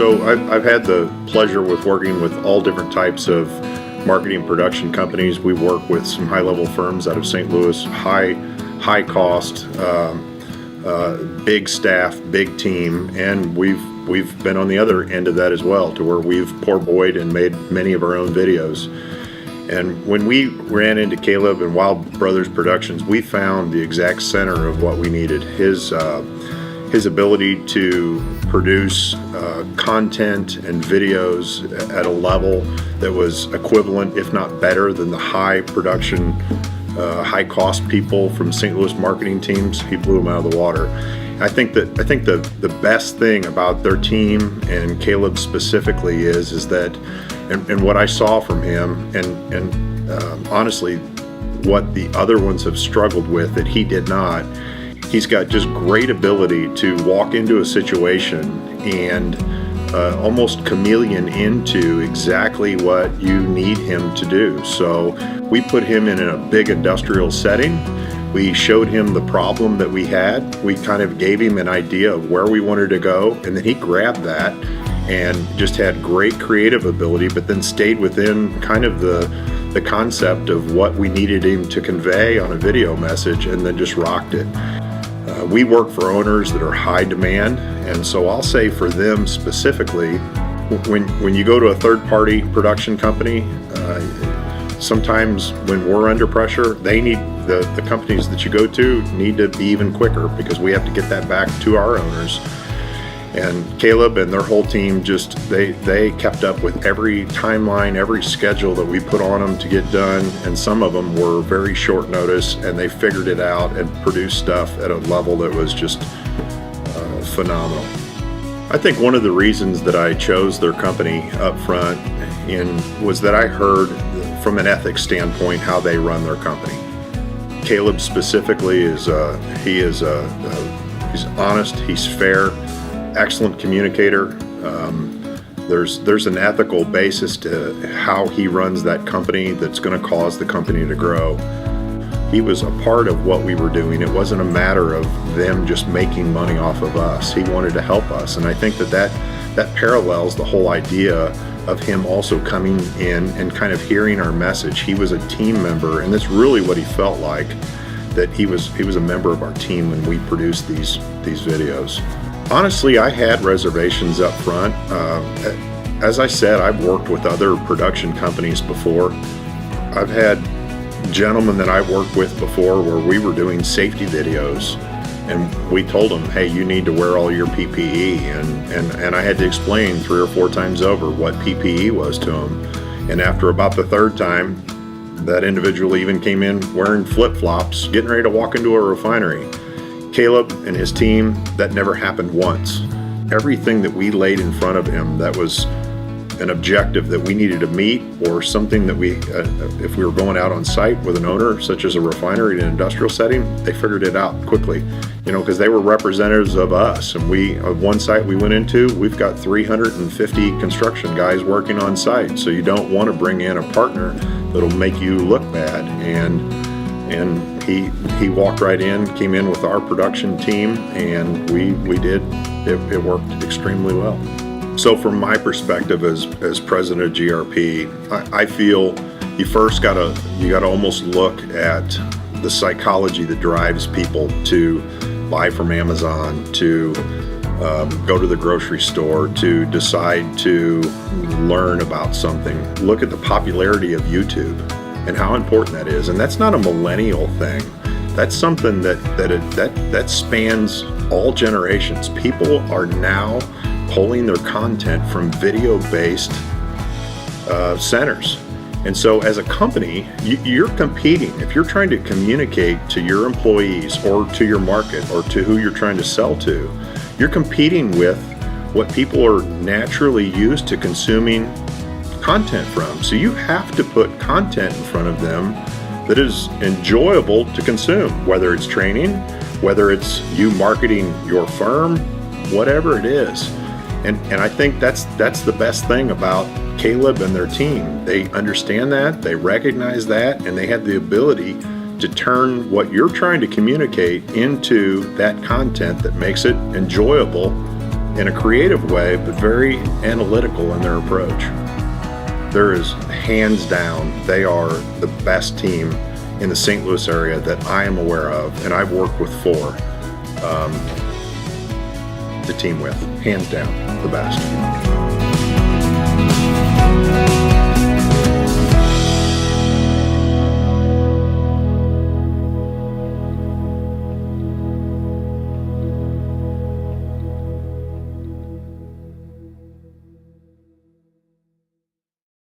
So I've had the pleasure with working with all different types of marketing production companies. We work with some high-level firms out of St. Louis, high cost, big staff, big team, and we've been on the other end of that as well, to where we've poor boyed and made many of our own videos. And when we ran into Caleb and Wylde Brothers Productions, we found the exact center of what we needed. His ability to produce content and videos at a level that was equivalent, if not better, than the high production, high cost people from St. Louis marketing teams. He blew them out of the water. I think the best thing about their team and Caleb specifically is that, and what I saw from him, and honestly, what the other ones have struggled with that he did not. He's got just great ability to walk into a situation and almost chameleon into exactly what you need him to do. So we put him in a big industrial setting. We showed him the problem that we had. We kind of gave him an idea of where we wanted to go, and then he grabbed that and just had great creative ability, but then stayed within kind of the concept of what we needed him to convey on a video message, and then just rocked it. We work for owners that are high demand, and so I'll say for them specifically, when you go to a third-party production company, sometimes when we're under pressure, they need the companies that you go to need to be even quicker, because we have to get that back to our owners. And Caleb and their whole team just they kept up with every timeline, every schedule that we put on them to get done, and some of them were very short notice, and they figured it out and produced stuff at a level that was just phenomenal. I think one of the reasons that I chose their company up front was that I heard from an ethics standpoint how they run their company. Caleb specifically he's honest, he's fair, excellent communicator. There's an ethical basis to how he runs that company that's going to cause the company to grow. He was a part of what we were doing. It wasn't a matter of them just making money off of us. He wanted to help us, and I think that parallels the whole idea of him also coming in and kind of hearing our message. He was a team member, and that's really what he felt like, that he was a member of our team when we produced these videos. Honestly, I had reservations up front. As I said, I've worked with other production companies before. I've had gentlemen that I've worked with before where we were doing safety videos, and we told them, hey, you need to wear all your PPE, and I had to explain 3 or 4 times over what PPE was to them. And after about the third time, that individual even came in wearing flip-flops, getting ready to walk into a refinery. Caleb and his team, that never happened once. Everything that we laid in front of him that was an objective that we needed to meet, or something that if we were going out on site with an owner, such as a refinery in an industrial setting, they figured it out quickly, because they were representatives of us. And one site we went into, we've got 350 construction guys working on site. So you don't want to bring in a partner that'll make you look bad. And he walked right in, came in with our production team, and we did. It worked extremely well. So from my perspective as president of GRP, I feel you gotta almost look at the psychology that drives people to buy from Amazon, to go to the grocery store, to decide to learn about something. Look at the popularity of YouTube and how important that is. And that's not a millennial thing. That's something that spans all generations. People are now pulling their content from video-based centers. And so as a company, you're competing. If you're trying to communicate to your employees or to your market or to who you're trying to sell to, you're competing with what people are naturally used to consuming content from. So you have to put content in front of them that is enjoyable to consume, whether it's training, whether it's you marketing your firm, whatever it is. And I think that's the best thing about Caleb and their team. They understand that, they recognize that, and they have the ability to turn what you're trying to communicate into that content that makes it enjoyable in a creative way, but very analytical in their approach. There is, hands down, they are the best team in the St. Louis area that I am aware of, and I've worked with 4 to team with. Hands down, the best.